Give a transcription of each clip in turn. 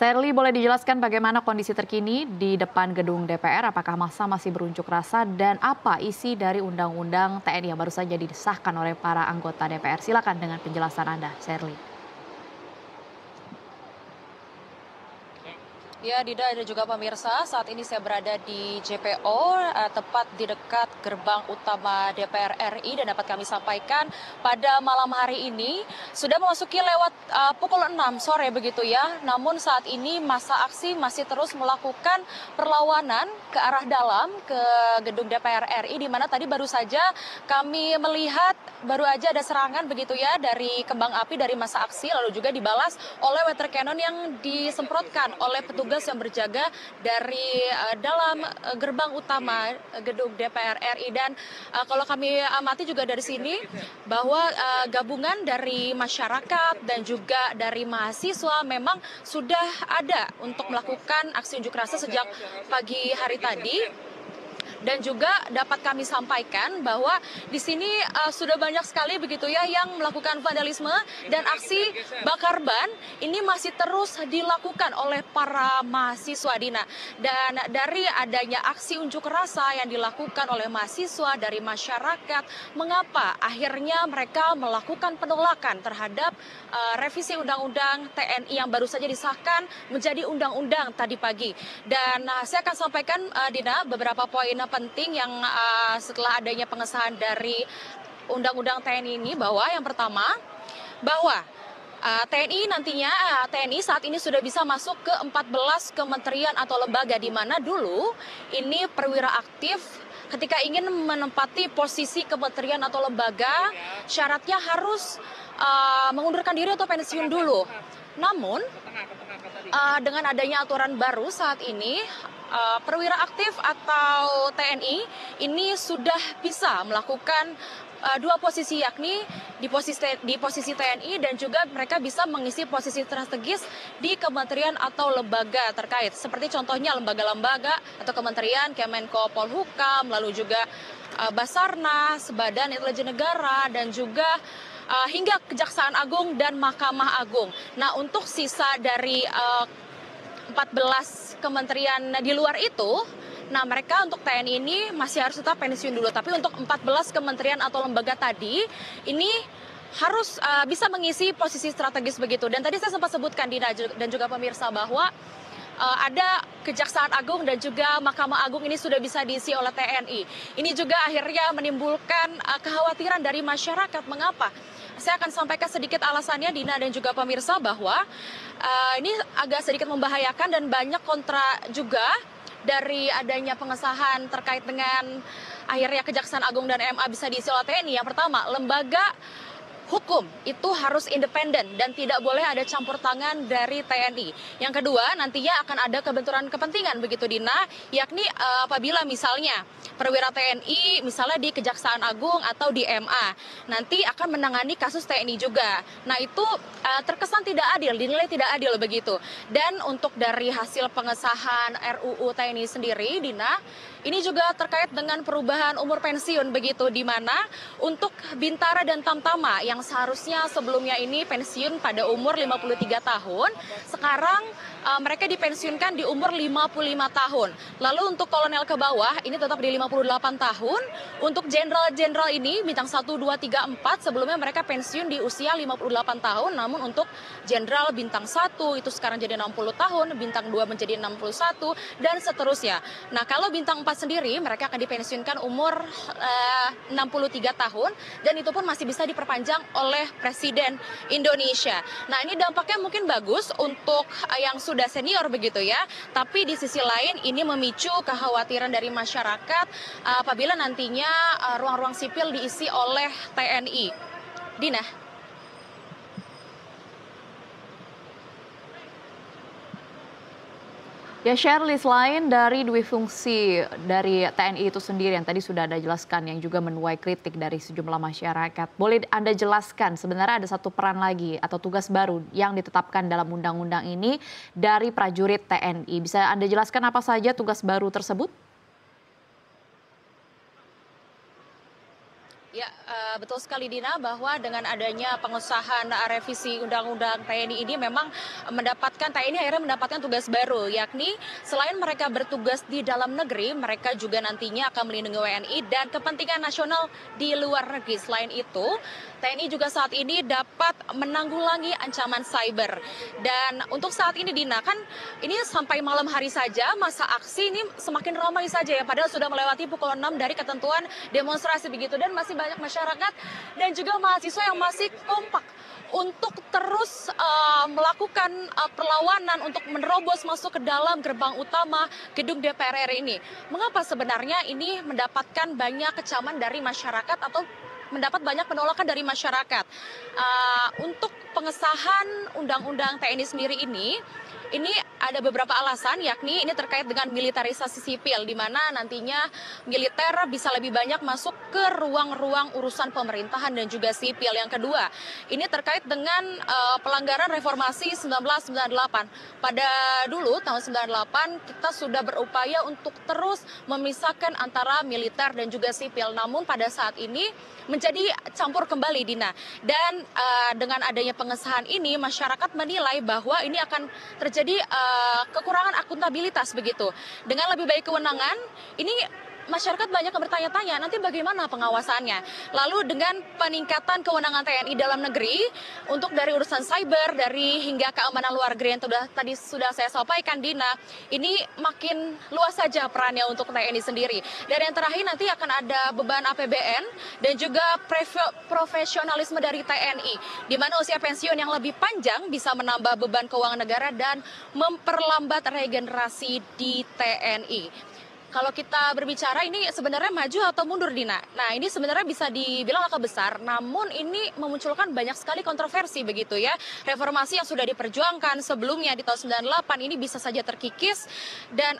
Sherly, boleh dijelaskan bagaimana kondisi terkini di depan gedung DPR? Apakah massa masih berunjuk rasa dan apa isi dari Undang-Undang TNI yang baru saja disahkan oleh para anggota DPR? Silakan dengan penjelasan Anda, Sherly. Ya, Dida dan juga pemirsa, saat ini saya berada di JPO, tepat di dekat gerbang utama DPR RI, dan dapat kami sampaikan pada malam hari ini sudah memasuki lewat pukul 6 sore begitu ya. Namun saat ini massa aksi masih terus melakukan perlawanan ke arah dalam ke gedung DPR RI, di mana tadi baru saja kami melihat baru aja ada serangan begitu ya dari kembang api dari massa aksi, lalu juga dibalas oleh water cannon yang disemprotkan oleh petugas yang berjaga dari dalam gerbang utama gedung DPR RI. Dan kalau kami amati juga dari sini bahwa gabungan dari masyarakat dan juga dari mahasiswa memang sudah ada untuk melakukan aksi unjuk rasa sejak pagi hari tadi. Dan juga dapat kami sampaikan bahwa di sini sudah banyak sekali begitu ya yang melakukan vandalisme dan aksi bakar ban ini masih terus dilakukan oleh para mahasiswa, Dina. Dan dari adanya aksi unjuk rasa yang dilakukan oleh mahasiswa dari masyarakat, mengapa akhirnya mereka melakukan penolakan terhadap revisi Undang-Undang TNI yang baru saja disahkan menjadi undang-undang tadi pagi. Dan saya akan sampaikan, Dina, beberapa poin penting yang setelah adanya pengesahan dari Undang-Undang TNI ini, bahwa yang pertama bahwa TNI saat ini sudah bisa masuk ke 14 kementerian atau lembaga, di mana dulu ini perwira aktif ketika ingin menempati posisi kementerian atau lembaga syaratnya harus mengundurkan diri atau pensiun dulu. Namun dengan adanya aturan baru saat ini, perwira aktif atau TNI ini sudah bisa melakukan dua posisi, yakni di posisi TNI dan juga mereka bisa mengisi posisi strategis di kementerian atau lembaga terkait. Seperti contohnya lembaga-lembaga atau kementerian Kemenko Polhukam, lalu juga Basarnas, Badan Intelijen Negara, dan juga hingga Kejaksaan Agung dan Mahkamah Agung. Nah, untuk sisa dari 14 kementerian di luar itu, nah mereka untuk TNI ini masih harus tetap pensiun dulu. Tapi untuk 14 kementerian atau lembaga tadi, ini harus bisa mengisi posisi strategis begitu. Dan tadi saya sempat sebutkan, Dina dan juga pemirsa, bahwa ada Kejaksaan Agung dan juga Mahkamah Agung ini sudah bisa diisi oleh TNI. Ini juga akhirnya menimbulkan kekhawatiran dari masyarakat. Mengapa? Saya akan sampaikan sedikit alasannya, Dina dan juga pemirsa, bahwa ini agak sedikit membahayakan dan banyak kontra juga dari adanya pengesahan terkait dengan akhirnya Kejaksaan Agung dan MA bisa diisi oleh TNI. Yang pertama, lembaga hukum itu harus independen dan tidak boleh ada campur tangan dari TNI. Yang kedua, nantinya akan ada kebenturan kepentingan begitu, Dina, yakni apabila misalnya perwira TNI misalnya di Kejaksaan Agung atau di MA nanti akan menangani kasus TNI juga. Nah, itu terkesan tidak adil, dinilai tidak adil begitu. Dan untuk dari hasil pengesahan RUU TNI sendiri, Dina, ini juga terkait dengan perubahan umur pensiun begitu, di mana untuk Bintara dan Tamtama yang seharusnya sebelumnya ini pensiun pada umur 53 tahun, sekarang mereka dipensiunkan di umur 55 tahun. Lalu untuk kolonel ke bawah ini tetap di 58 tahun. Untuk jenderal-jenderal ini bintang 1, 2, 3, 4 sebelumnya mereka pensiun di usia 58 tahun. Namun untuk jenderal bintang 1 itu sekarang jadi 60 tahun, bintang 2 menjadi 61 dan seterusnya. Nah, kalau bintang 4 sendiri mereka akan dipensiunkan umur 63 tahun dan itu pun masih bisa diperpanjang oleh Presiden Indonesia. Nah, ini dampaknya mungkin bagus untuk yang sudah senior begitu ya. Tapi di sisi lain ini memicu kekhawatiran dari masyarakat apabila nantinya ruang-ruang sipil diisi oleh TNI. Dina. Ya, Sherly, selain dari dua fungsi dari TNI itu sendiri yang tadi sudah Anda jelaskan yang juga menuai kritik dari sejumlah masyarakat, boleh Anda jelaskan sebenarnya ada satu peran lagi atau tugas baru yang ditetapkan dalam undang-undang ini dari prajurit TNI. Bisa Anda jelaskan apa saja tugas baru tersebut? Ya, betul sekali Dina bahwa dengan adanya pengesahan revisi Undang-Undang TNI ini memang TNI akhirnya mendapatkan tugas baru, yakni selain mereka bertugas di dalam negeri, mereka juga nantinya akan melindungi WNI dan kepentingan nasional di luar negeri. Selain itu, TNI juga saat ini dapat menanggulangi ancaman cyber. Dan untuk saat ini Dina, kan ini sampai malam hari saja masa aksi ini semakin ramai saja ya, padahal sudah melewati pukul 6 dari ketentuan demonstrasi begitu, dan masih banyak masyarakat dan juga mahasiswa yang masih kompak untuk terus melakukan perlawanan untuk menerobos masuk ke dalam gerbang utama gedung DPR RI ini. Mengapa sebenarnya ini mendapatkan banyak kecaman dari masyarakat atau mendapat banyak penolakan dari masyarakat? Untuk pengesahan Undang-Undang TNI sendiri ini ada beberapa alasan, yakni ini terkait dengan militerisasi sipil, di mana nantinya militer bisa lebih banyak masuk ke ruang-ruang urusan pemerintahan dan juga sipil. Yang kedua, ini terkait dengan pelanggaran reformasi 1998. Pada dulu, tahun 98, kita sudah berupaya untuk terus memisahkan antara militer dan juga sipil. Namun pada saat ini menjadi campur kembali, Dina. Dan dengan adanya pengesahan ini, masyarakat menilai bahwa ini akan terjadi kekurangan akuntabilitas begitu. Dengan lebih baik kewenangan, ini masyarakat banyak yang bertanya-tanya nanti bagaimana pengawasannya. Lalu dengan peningkatan kewenangan TNI dalam negeri untuk dari urusan cyber, dari hingga keamanan luar negeri yang tadi sudah saya sampaikan Dina, ini makin luas saja perannya untuk TNI sendiri. Dan yang terakhir nanti akan ada beban APBN dan juga profesionalisme dari TNI, di mana usia pensiun yang lebih panjang bisa menambah beban keuangan negara dan memperlambat regenerasi di TNI. Kalau kita berbicara ini sebenarnya maju atau mundur, Dina? Nah, ini sebenarnya bisa dibilang angka besar, namun ini memunculkan banyak sekali kontroversi begitu ya. Reformasi yang sudah diperjuangkan sebelumnya di tahun 98 ini bisa saja terkikis, dan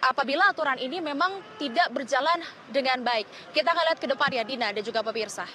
apabila aturan ini memang tidak berjalan dengan baik. Kita akan lihat ke depan ya, Dina dan juga pemirsa.